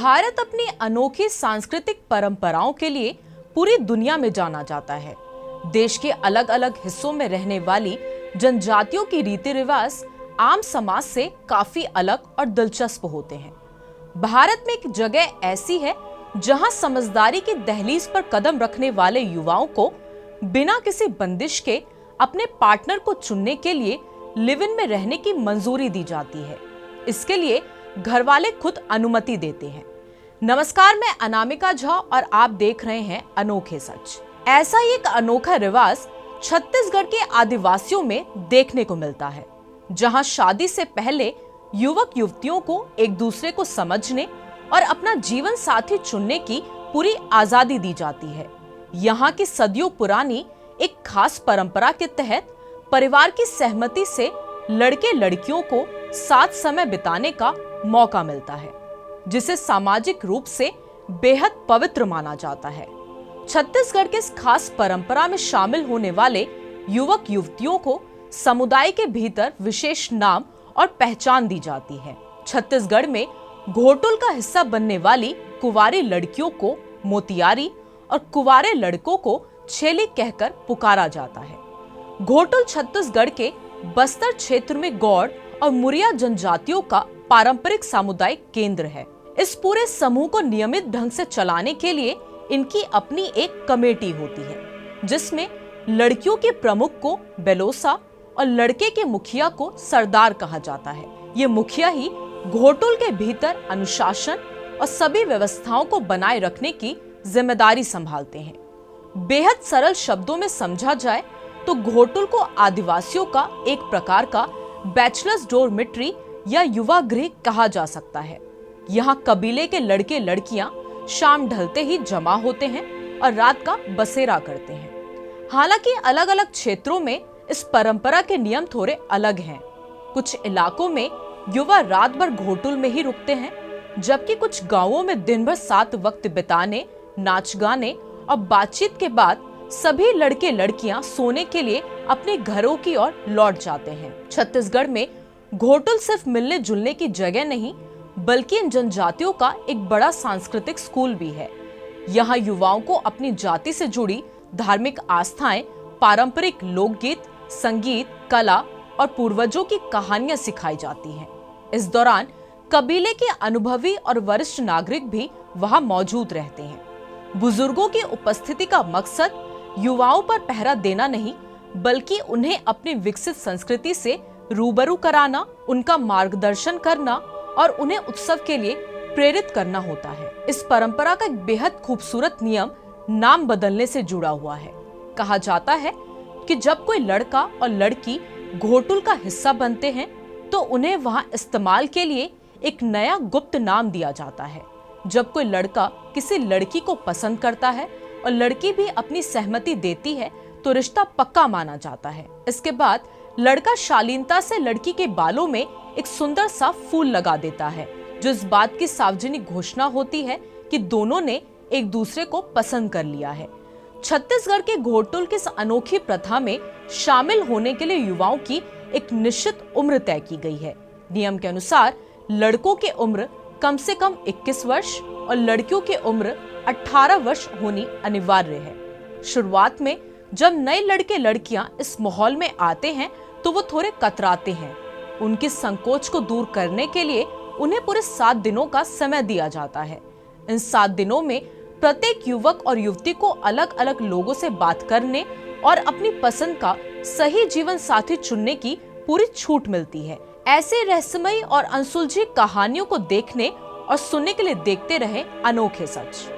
भारत अपनी अनोखी सांस्कृतिक परंपराओं के लिए पूरी दुनिया में जाना जाता है। देश के अलग अलग हिस्सों में रहने वाली जनजातियों की रीति रिवाज आम समाज से काफी अलग और दिलचस्प होते हैं। भारत में एक जगह ऐसी है जहां समझदारी की दहलीज पर कदम रखने वाले युवाओं को बिना किसी बंदिश के अपने पार्टनर को चुनने के लिए लिव इन में रहने की मंजूरी दी जाती है। इसके लिए घर वाले खुद अनुमति देते हैं। नमस्कार, मैं अनामिका झा और आप देख रहे हैं अनोखे सच। ऐसा ही एक अनोखा रिवाज छत्तीसगढ़ के आदिवासियों में देखने को मिलता है, जहां शादी से पहले युवक युवतियों को एक दूसरे को समझने और अपना जीवन साथी चुनने की पूरी आजादी दी जाती है। यहाँ की सदियों पुरानी एक खास परंपरा के तहत परिवार की सहमति से लड़के लड़कियों को साथ समय बिताने का मौका मिलता है, जिसे सामाजिक रूप से बेहद पवित्र माना जाता है। छत्तीसगढ़ के इस खास परंपरा में शामिल होने वाले युवक युवतियों को समुदाय के भीतर विशेष नाम और पहचान दी जाती है। छत्तीसगढ़ में घोटुल का हिस्सा बनने वाली कुंवारी लड़कियों को मोतियारी और कुंवारे लड़कों को छेली कहकर पुकारा जाता है। घोटुल छत्तीसगढ़ के बस्तर क्षेत्र में गौड़ और मुरिया जनजातियों का पारंपरिक सामुदायिक केंद्र है। इस पूरे समूह को नियमित ढंग से चलाने के लिए इनकी अपनी एक कमेटी होती है, जिसमें लड़कियों के प्रमुख को बेलोसा और लड़के के मुखिया को सरदार कहा जाता है। ये मुखिया ही घोटुल के भीतर अनुशासन और सभी व्यवस्थाओं को बनाए रखने की जिम्मेदारी संभालते हैं। बेहद सरल शब्दों में समझा जाए तो घोटुल को आदिवासियों का एक प्रकार का बैचलर्स डोरमिट्री या युवा गृह कहा जा सकता है। यहाँ कबीले के लड़के लड़कियां शाम ढलते ही जमा होते हैं और रात का बसेरा करते हैं। हालांकि अलग अलग क्षेत्रों में इस परंपरा के नियम थोड़े अलग हैं। कुछ इलाकों में युवा रात भर घोटुल में ही रुकते हैं, जबकि कुछ गांवों में दिन भर साथ वक्त बिताने, नाच गाने और बातचीत के बाद सभी लड़के लड़कियां सोने के लिए अपने घरों की ओर लौट जाते हैं। छत्तीसगढ़ में घोटुल सिर्फ मिलने जुलने की जगह नहीं, बल्कि इन जनजातियों का एक बड़ा सांस्कृतिक स्कूल भी है। यहाँ युवाओं को अपनी जाति से जुड़ी धार्मिक आस्थाएं, पारंपरिक लोकगीत, संगीत, कला और पूर्वजों की कहानियां सिखाई जाती हैं। इस दौरान कबीले के अनुभवी और वरिष्ठ नागरिक भी वहां मौजूद रहते हैं। बुजुर्गों की उपस्थिति का मकसद युवाओं पर पहरा देना नहीं, बल्कि उन्हें अपनी विकसित संस्कृति से रूबरू कराना, उनका मार्गदर्शन करना और उन्हें उत्सव के लिए प्रेरित करना होता है। इस परंपरा का एक बेहद खूबसूरत नियम नाम बदलने से जुड़ा हुआ है। कहा जाता है कि जब कोई लड़का और लड़की घोटुल का हिस्सा बनते हैं तो उन्हें वहां इस्तेमाल के लिए एक नया गुप्त नाम दिया जाता है। जब कोई लड़का किसी लड़की को पसंद करता है और लड़की भी अपनी सहमति देती है तो रिश्ता पक्का माना जाता है। इसके बाद लड़का शालीनता से लड़की के बालों में एक सुंदर सा फूल लगा देता है, जो इस बात की सार्वजनिक घोषणा होती है कि दोनों ने एक दूसरे को पसंद कर लिया है। छत्तीसगढ़ के घोटुल की इस अनोखी प्रथा में शामिल होने के लिए युवाओं की एक निश्चित उम्र तय की गई है। नियम के अनुसार लड़कों की उम्र कम से कम 21 वर्ष और लड़कियों की उम्र 18 वर्ष होनी अनिवार्य है। शुरुआत में जब नए लड़के लड़कियां इस माहौल में आते हैं तो वो थोड़े कतराते हैं। उनके संकोच को दूर करने के लिए उन्हें पूरे 7 दिनों का समय दिया जाता है। इन 7 दिनों में प्रत्येक युवक और युवती को अलग अलग लोगों से बात करने और अपनी पसंद का सही जीवन साथी चुनने की पूरी छूट मिलती है। ऐसे रहस्यमयी और अनसुलझी कहानियों को देखने और सुनने के लिए देखते रहे अनोखे सच।